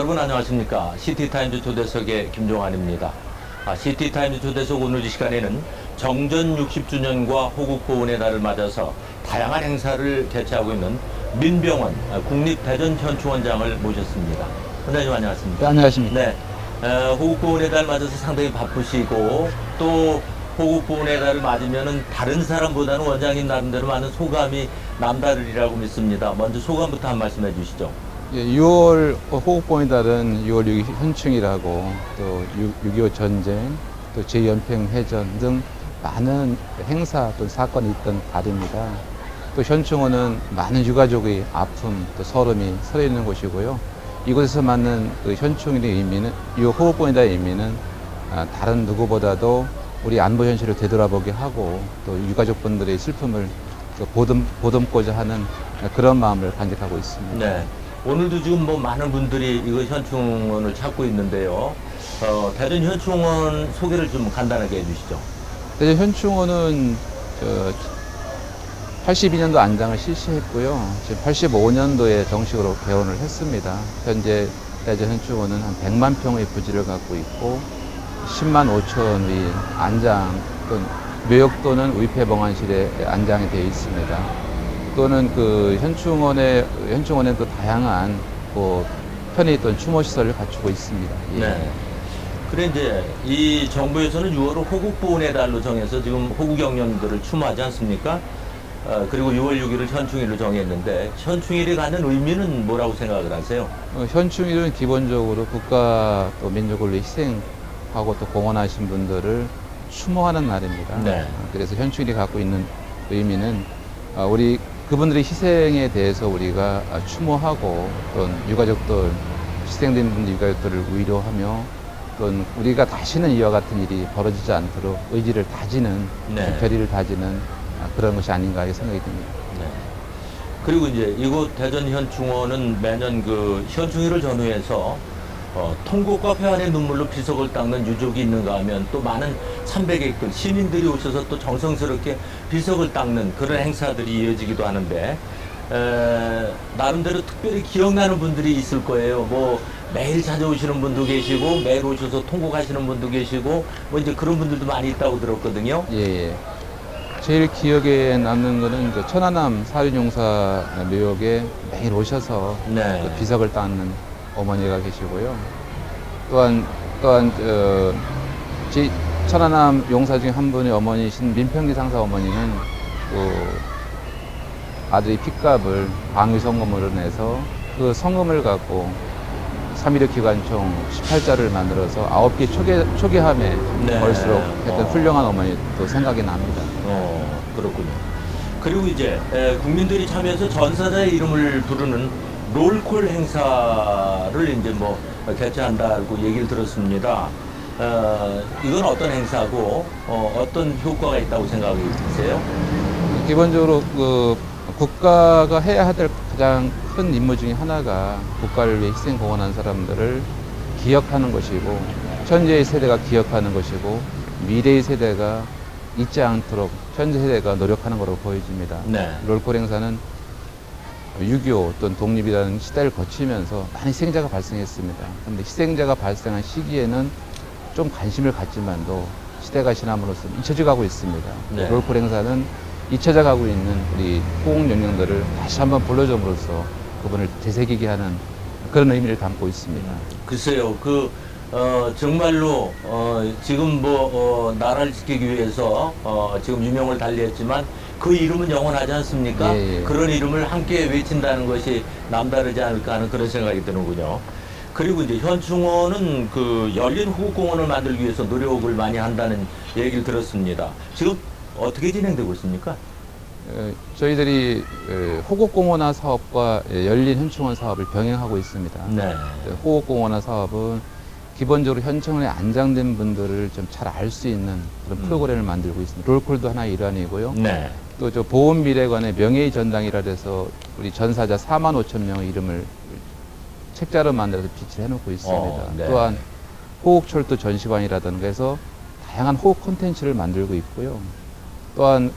여러분 안녕하십니까. 시티타임즈 초대석의 김종환입니다. 시티타임즈 초대석 오늘 이 시간에는 정전 60주년과 호국보훈의 달을 맞아서 다양한 행사를 개최하고 있는 민병헌 국립대전현충원장을 모셨습니다. 원장님 안녕하십니까. 네, 안녕하십니까. 네, 호국보훈의 달 맞아서 상당히 바쁘시고 또 호국보훈의 달을 맞으면은 다른 사람보다는 원장님 나름대로 많은 소감이 남다르리라고 믿습니다. 먼저 소감부터 한 말씀 해주시죠. 예, 6월 호국보훈의 달은 6월 6일 현충이라고 또 6.25 전쟁, 또 제 연평해전 등 많은 행사 또 사건이 있던 달입니다. 또 현충원은 많은 유가족의 아픔 또 서름이 서려 있는 곳이고요. 이곳에서 맞는 그 현충일의 의미는, 이 호국보훈의 달의 의미는 다른 누구보다도 우리 안보 현실을 되돌아보게 하고 또 유가족분들의 슬픔을 보듬고자 하는 그런 마음을 간직하고 있습니다. 네. 오늘도 지금 뭐 많은 분들이 이거 현충원을 찾고 있는데요. 대전 현충원 소개를 좀 간단하게 해주시죠. 대전 현충원은 82년도 안장을 실시했고요. 지금 85년도에 정식으로 개원을 했습니다. 현재 대전 현충원은 한 100만 평의 부지를 갖고 있고 10만 5천의 안장 또는 묘역 또는 위패봉안실에 안장이 되어 있습니다. 또는 그 현충원에 또 다양한 편에 있던 추모시설을 갖추고 있습니다. 예. 네. 그래 이제 이 정부에서는 6월을 호국보훈의 달로 정해서 지금 호국영령들을 추모하지 않습니까? 그리고 6월 6일을 현충일로 정했는데 현충일이 갖는 의미는 뭐라고 생각을 하세요? 현충일은 기본적으로 국가 또 민족을 위해 희생하고 또 공헌하신 분들을 추모하는 날입니다. 네. 그래서 현충일이 갖고 있는 의미는 우리 그분들의 희생에 대해서 우리가 추모하고 또 유가족들, 희생된 분들 유가족들을 위로하며 또 우리가 다시는 이와 같은 일이 벌어지지 않도록 의지를 다지는, 네. 결의를 다지는 그런 것이 아닌가 하는 생각이 듭니다. 네. 그리고 이제 이곳 대전 현충원은 매년 그 현충일을 전후해서 통곡과 회한의 눈물로 비석을 닦는 유족이 있는가 하면 또 많은 참배객들, 시민들이 오셔서 또 정성스럽게 비석을 닦는 그런 행사들이 이어지기도 하는데 나름대로 특별히 기억나는 분들이 있을 거예요. 뭐 매일 찾아오시는 분도 계시고 매일 오셔서 통곡하시는 분도 계시고 뭐 이제 그런 분들도 많이 있다고 들었거든요. 예. 제일 기억에 남는 거는 그 천안함 사륜용사 묘역에 매일 오셔서 네. 그 비석을 닦는 어머니가 계시고요. 또한 천안함 용사 중에 한 분의 어머니신 민평기 상사 어머니는 또 아들의 핏값을 방위 성금으로 내서 그 성금을 갖고 3.15 기관총 18자를 만들어서 9개 초기함에 네. 걸수록 했던 훌륭한 어머니도 생각이 납니다. 그렇군요. 그리고 이제 국민들이 참여해서 전사자의 이름을 부르는 롤콜 행사를 이제 뭐 개최한다고 얘기를 들었습니다. 이건 어떤 행사고 어떤 효과가 있다고 생각이 드세요? 기본적으로 그 국가가 해야 될 가장 큰 임무 중에 하나가 국가를 위해 희생 공헌한 사람들을 기억하는 것이고 현재의 세대가 기억하는 것이고 미래의 세대가 잊지 않도록 현재 세대가 노력하는 것으로 보여집니다. 네. 롤콜 행사는 6.25 또는 독립이라는 시대를 거치면서 많은 희생자가 발생했습니다. 그런데 희생자가 발생한 시기에는 좀 관심을 갖지만도 시대가 지남으로써 잊혀져 가고 있습니다. 네. 롤콜 행사는 잊혀져 가고 있는 우리 호국영령들을 다시 한번 불러줌으로써 그분을 되새기게 하는 그런 의미를 담고 있습니다. 글쎄요, 정말로 지금 나라를 지키기 위해서 지금 유명을 달리했지만 그 이름은 영원하지 않습니까? 예. 그런 이름을 함께 외친다는 것이 남다르지 않을까 하는 그런 생각이 드는군요. 그리고 이제 현충원은 그 열린 호국공원을 만들기 위해서 노력을 많이 한다는 얘기를 들었습니다. 지금 어떻게 진행되고 있습니까? 저희들이 호국공원화 사업과 열린 현충원 사업을 병행하고 있습니다. 네. 호국공원화 사업은 기본적으로 현충원에 안장된 분들을 좀 잘 알 수 있는 그런 프로그램을 만들고 있습니다. 롤콜도 하나의 일환이고요. 네. 또 저 보훈미래관의 명예의 전당이라 해서 우리 전사자 4만 5천 명의 이름을 책자로 만들어서 비치를 해놓고 있습니다. 네. 또한 호국철도 전시관이라든가 해서 다양한 호국 콘텐츠를 만들고 있고요. 또한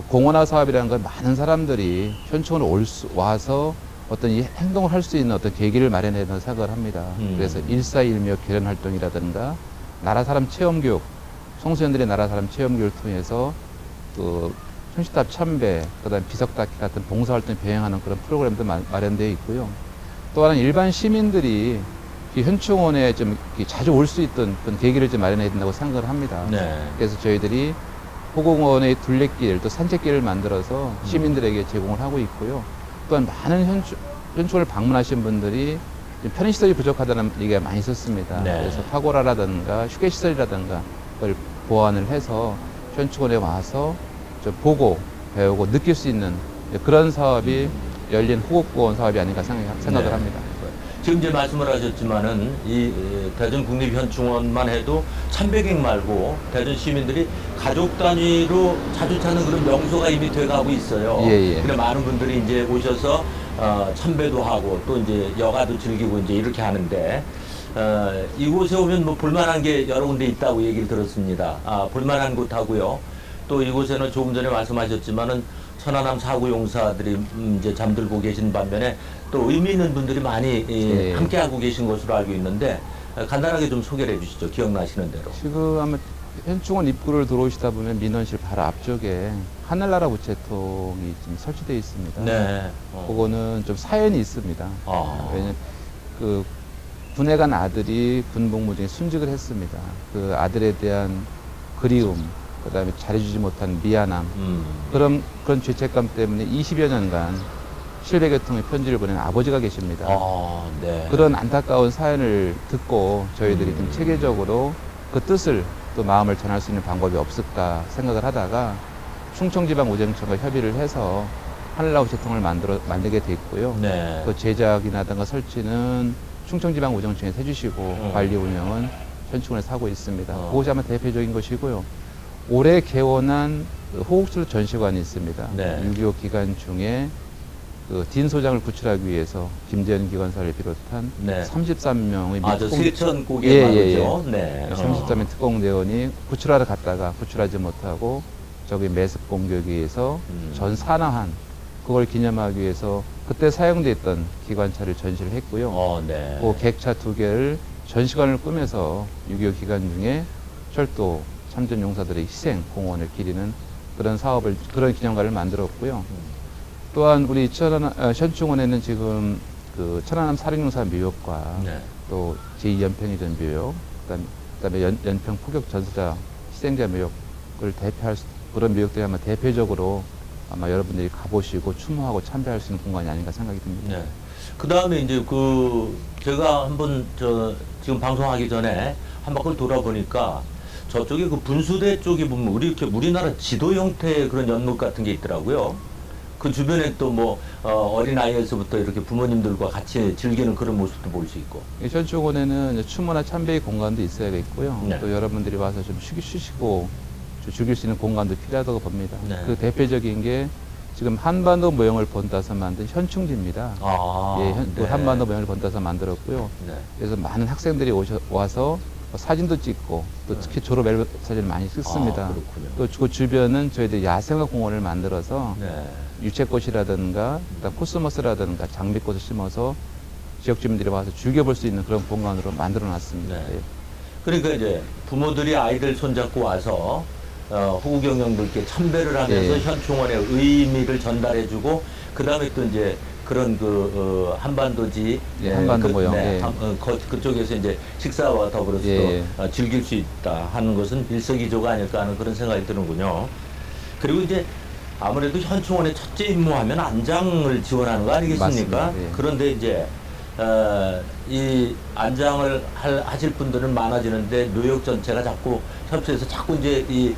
공원화 사업이라는 건 많은 사람들이 현충원에 와서 어떤 이 행동을 할 수 있는 어떤 계기를 마련해야 된다고 생각을 합니다. 그래서 141묘 결연 활동이라든가 나라 사람 체험 교육, 청소년들의 나라 사람 체험 교육을 통해서 그 현시탑 천배, 그다음 비석닦기 같은 봉사활동 병행하는 그런 프로그램도 마련되어 있고요. 또 하나는 일반 시민들이 이 현충원에 좀 자주 올 수 있던 그런 계기를 좀 마련해야 된다고 생각을 합니다. 네. 그래서 저희들이 호공원의 둘레길, 또 산책길을 만들어서 시민들에게 제공을 하고 있고요. 또한 많은 현충원을 방문하신 분들이 편의시설이 부족하다는 얘기가 많이 있었습니다. 네. 그래서 파고라라든가 휴게시설이라든가 그걸 보완을 해서 현충원에 와서 좀 보고 배우고 느낄 수 있는 그런 사업이 열린 호국보원 사업이 아닌가 생각을 네. 합니다. 지금 이제 말씀을 하셨지만은 이 대전 국립현충원만 해도 참배객 말고 대전 시민들이 가족 단위로 자주 찾는 그런 명소가 이미 돼가고 있어요. 예. 근데 많은 분들이 이제 오셔서 참배도 하고 또 이제 여가도 즐기고 이제 이렇게 하는데 이곳에 오면 뭐 볼만한 게 여러 군데 있다고 얘기를 들었습니다. 볼만한 곳하고요. 또 이곳에는 조금 전에 말씀하셨지만은 천안함 사고 용사들이 이제 잠들고 계신 반면에 또 의미 있는 분들이 많이 예. 함께하고 계신 것으로 알고 있는데 간단하게 좀 소개를 해주시죠. 기억나시는 대로. 지금 아마 현충원 입구를 들어오시다 보면 민원실 바로 앞쪽에 하늘나라 우체통이 좀 설치되어 있습니다. 네. 그거는 좀 사연이 있습니다. 왜냐면 그 군에 간 아들이 군복무 중에 순직을 했습니다. 그 아들에 대한 그리움, 그 다음에 잘해주지 못한 미안함, 그런 죄책감 때문에 20여 년간 실외교통에 편지를 보낸 아버지가 계십니다. 네. 그런 안타까운 사연을 듣고 저희들이 좀 체계적으로 그 뜻을 또 마음을 전할 수 있는 방법이 없을까 생각을 하다가 충청지방우정청과 협의를 해서 하늘나라 우체통을 만들게 됐고요. 네. 그 제작이나든가 설치는 충청지방우정청에서 해주시고 관리 운영은 현충원에서 하고 있습니다. 그것이 아마 대표적인 것이고요. 올해 개원한 호국술 전시관이 있습니다. 네. 6.25 기간 중에 그 딘 소장을 구출하기 위해서 김재현 기관사를 비롯한 네. 33명의 저 세천국의 말이죠. 네. 33명 특공대원이 구출하러 갔다가 구출하지 못하고 저기 매습 공격에 의해서 전 산화한 그걸 기념하기 위해서 그때 사용됐던 기관차를 전시를 했고요. 네. 그 객차 2개를 전시관을 꾸며서 6.25 기간 중에 철도 참전 용사들의 희생 공헌을 기리는 그런 기념관을 만들었고요. 또한 우리 현충원에는 지금 그 천안함 사령용사 묘역과 네. 또 제2연평해전 묘역, 그다음에 연평 포격 전사자 희생자 묘역을 대표할 그런 묘역들이 아마 대표적으로 아마 여러분들이 가보시고 추모하고 참배할 수 있는 공간이 아닌가 생각이 듭니다. 네. 그 다음에 이제 제가 한번 지금 방송하기 전에 한 바퀴 돌아보니까 저쪽에 그 분수대 쪽에 보면 우리나라 지도 형태의 그런 연못 같은 게 있더라고요. 그 주변에 또 뭐 어린아이에서부터 이렇게 부모님들과 같이 즐기는 그런 모습도 볼 수 있고. 현충원에는 추모나 참배의 공간도 있어야겠고요. 네. 또 여러분들이 와서 좀 쉬시고 즐길 수 있는 공간도 필요하다고 봅니다. 네. 그 대표적인 게 지금 한반도 모형을 본따서 만든 현충지입니다. 그 한반도 모형을 본따서 만들었고요. 네. 그래서 많은 학생들이 와서 사진도 찍고 또 특히 졸업 앨범 사진을 많이 찍습니다. 그렇군요. 또 그 주변은 저희들이 야생화 공원을 만들어서 네. 유채꽃이라든가 코스모스라든가 장미꽃을 심어서 지역 주민들이 와서 즐겨볼 수 있는 그런 공간으로 만들어 놨습니다. 네. 그러니까 이제 부모들이 아이들 손잡고 와서 호구경영들께 참배를 하면서 예. 현충원의 의미를 전달해주고 그 다음에 또 이제 그런 한반도지 한반도 모형. 네, 그쪽에서 이제 식사와 더불어서 또 즐길 수 있다 하는 것은 일석이조가 아닐까 하는 그런 생각이 드는군요. 그리고 이제 아무래도 현충원의 첫째 임무하면 안장을 지원하는 거 아니겠습니까? 맞습니다. 그런데 이제 이 안장을 하실 분들은 많아지는데 묘역 전체가 자꾸 협소해서 자꾸 이제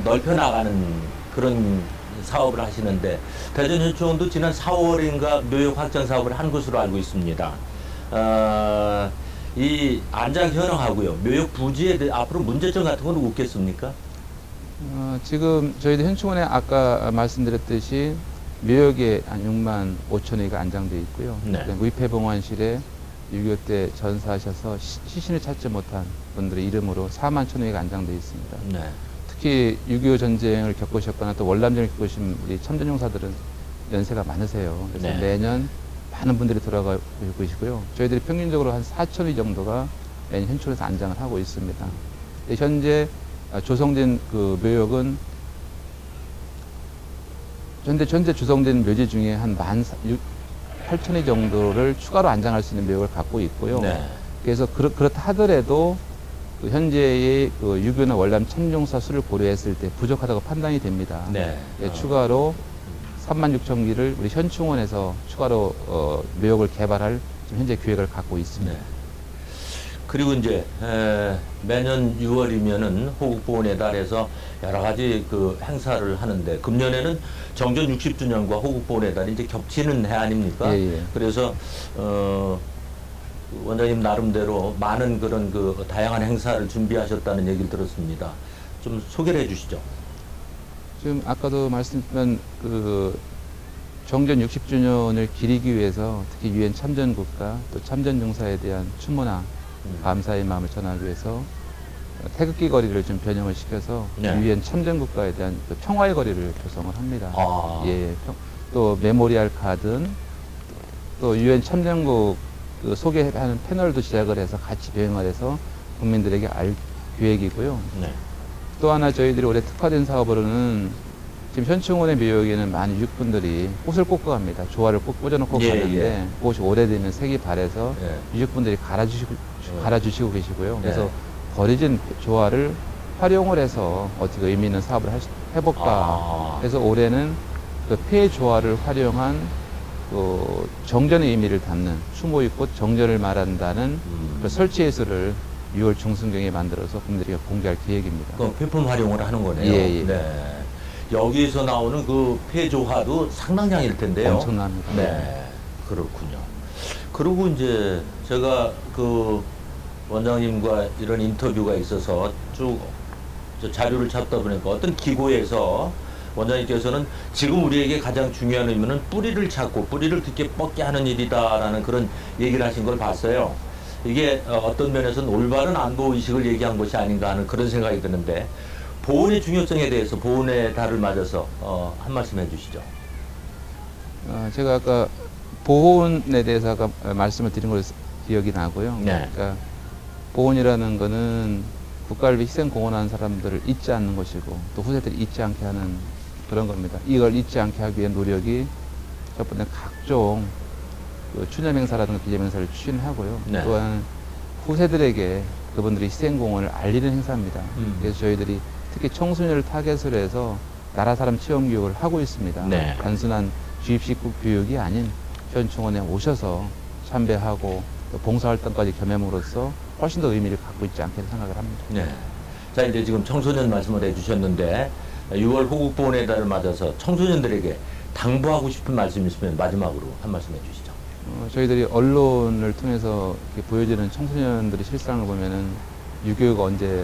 넓혀 나가는 그런 사업을 하시는데 대전현충원도 지난 4월인가 묘역 확장 사업을 한 것으로 알고 있습니다. 이 안장 현황하고요, 묘역 부지에 대해 앞으로 문제점 같은 건 없겠습니까? 지금 저희도 현충원에 아까 말씀드렸듯이 묘역에 한 6만 5천여가 안장되어 있고요. 네. 위패봉환실에 6.25 때 전사하셔서 시신을 찾지 못한 분들의 이름으로 4만 1천여가 안장되어 있습니다. 네. 특히 6.25 전쟁을 겪으셨거나 또 월남전을 겪으신 우리 참전용사들은 연세가 많으세요. 그래서 네. 매년 많은 분들이 돌아가고 계시고요. 저희들이 평균적으로 한 4,000위 정도가 매년 현충원에서 안장을 하고 있습니다. 현재 조성된 그 묘역은 현재 조성된 묘지 중에 한 18,000위 정도를 추가로 안장할 수 있는 묘역을 갖고 있고요. 네. 그래서 그렇다 하더라도 그 현재의 그 유교나 월남 참종사 수를 고려했을 때 부족하다고 판단이 됩니다. 네. 추가로 36,000기를 우리 현충원에서 추가로 묘역을 개발할 지금 현재 계획을 갖고 있습니다. 네. 그리고 이제 매년 6월이면은 호국보훈의 달에서 여러 가지 그 행사를 하는데 금년에는 정전 60주년과 호국보훈의 달이 이제 겹치는 해 아닙니까? 예. 그래서 원장님 나름대로 많은 그런 그 다양한 행사를 준비하셨다는 얘기를 들었습니다. 좀 소개를 해주시죠. 지금 아까도 말씀드린 그 정전 60주년을 기리기 위해서 특히 유엔 참전국가 또 참전용사에 대한 추모나 감사의 마음을 전하기 위해서 태극기 거리를 좀 변형을 시켜서 네. 유엔 참전국가에 대한 그 평화의 거리를 조성을 합니다. 아. 예, 또 메모리얼 가든 또 유엔 참전국 그 소개하는 패널도 시작을 해서 같이 병행을 해서 국민들에게 알 계획이고요. 네. 또 하나 저희들이 올해 특화된 사업으로는 지금 현충원의 묘역에는 많은 유족분들이 꽃을 꽂고 갑니다. 조화를 꼭 꽂아놓고 예, 가는데 예. 꽃이 오래되면 색이 바래서 예. 유족분들이 갈아주시고 계시고요. 그래서 네. 버려진 조화를 활용을 해서 어떻게 의미 있는 사업을 해볼까. 아. 그래서 올해는 그 폐 조화를 활용한 그 정전의 의미를 담는 추모의꽃 정전을 말한다는 그 설치 예술을 6월 중순경에 만들어서 국민들에게 공개할 계획입니다. 그 필품 활용을 하는 거네요. 예. 네. 여기에서 나오는 그 폐조화도 상당량일 텐데요. 엄청납니다. 네. 그렇군요. 그리고 이제 제가 그 원장님과 이런 인터뷰가 있어서 쭉 자료를 찾다 보니까 어떤 기고에서 원장님께서는 지금 우리에게 가장 중요한 의미는 뿌리를 찾고 뿌리를 깊게 뻗게 하는 일이다라는 그런 얘기를 하신 걸 봤어요. 이게 어떤 면에서는 올바른 안보의식을 얘기한 것이 아닌가 하는 그런 생각이 드는데 보훈의 중요성에 대해서 보훈의 달을 맞아서 한 말씀 해주시죠. 제가 아까 보훈에 대해서 아까 말씀을 드린 걸 기억이 나고요. 네. 그러니까 보훈이라는 거는 국가를 위해 희생 공헌한 사람들을 잊지 않는 것이고 또 후세들이 잊지 않게 하는 그런 겁니다. 이걸 잊지 않게 하기 위한 노력이 첫 번째 각종 그 추념 행사라든가 기념 행사를 추진하고요. 네. 또한 후세들에게 그분들이 희생 공헌을 알리는 행사입니다. 그래서 저희들이 특히 청소년을 타겟으로 해서 나라 사람 체험 교육을 하고 있습니다. 네. 단순한 주입식 교육이 아닌 현충원에 오셔서 참배하고 또 봉사활동까지 겸함으로써 훨씬 더 의미를 갖고 있지 않게 생각을 합니다. 네. 자, 이제 지금 청소년 말씀을 해주셨는데 6월 호국보훈의 달을 맞아서 청소년들에게 당부하고 싶은 말씀 있으면 마지막으로 한 말씀 해주시죠. 저희들이 언론을 통해서 이렇게 보여지는 청소년들의 실상을 보면은 유교가 언제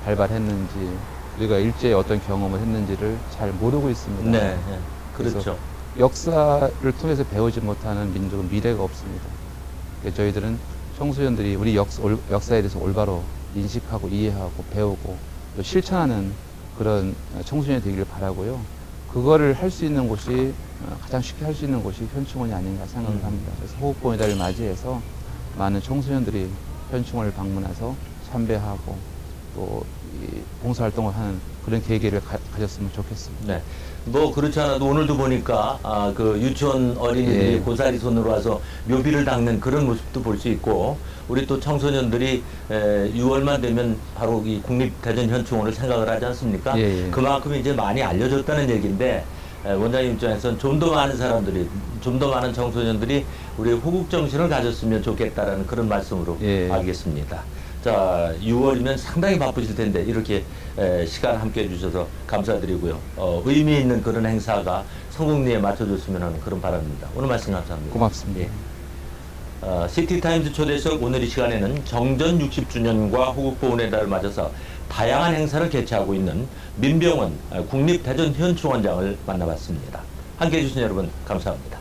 발발했는지 우리가 일제에 어떤 경험을 했는지를 잘 모르고 있습니다. 네. 네. 그렇죠. 역사를 통해서 배우지 못하는 민족은 미래가 없습니다. 저희들은 청소년들이 우리 역사에 대해서 올바로 인식하고 이해하고 배우고 또 실천하는 그런 청소년이 되기를 바라고요. 그거를 할 수 있는 곳이 가장 쉽게 할 수 있는 곳이 현충원이 아닌가 생각을 합니다. 그래서 호국보훈의 달을 맞이해서 많은 청소년들이 현충원을 방문해서 참배하고 또 봉사활동을 하는 그런 계기를 가졌으면 좋겠습니다. 네. 뭐 그렇지 않아도 오늘도 보니까 그 유치원 어린이들이 예. 고사리 손으로 와서 묘비를 닦는 그런 모습도 볼 수 있고 우리 또 청소년들이 6월만 되면 바로 이 국립대전현충원을 생각을 하지 않습니까? 예. 그만큼 이제 많이 알려졌다는 얘기인데 원장님 입장에서는 좀 더 많은 사람들이 좀 더 많은 청소년들이 우리 호국 정신을 가졌으면 좋겠다라는 그런 말씀으로 예. 알겠습니다. 자, 6월이면 상당히 바쁘실 텐데 이렇게 시간 함께 해주셔서 감사드리고요. 의미 있는 그런 행사가 성공리에 맞춰줬으면 하는 그런 바람입니다. 오늘 말씀 감사합니다. 고맙습니다. 예. 시티타임즈 초대석 오늘 이 시간에는 정전 60주년과 호국보훈의 달을 맞아서 다양한 행사를 개최하고 있는 민병원 국립대전현충원장을 만나봤습니다. 함께해 주신 여러분 감사합니다.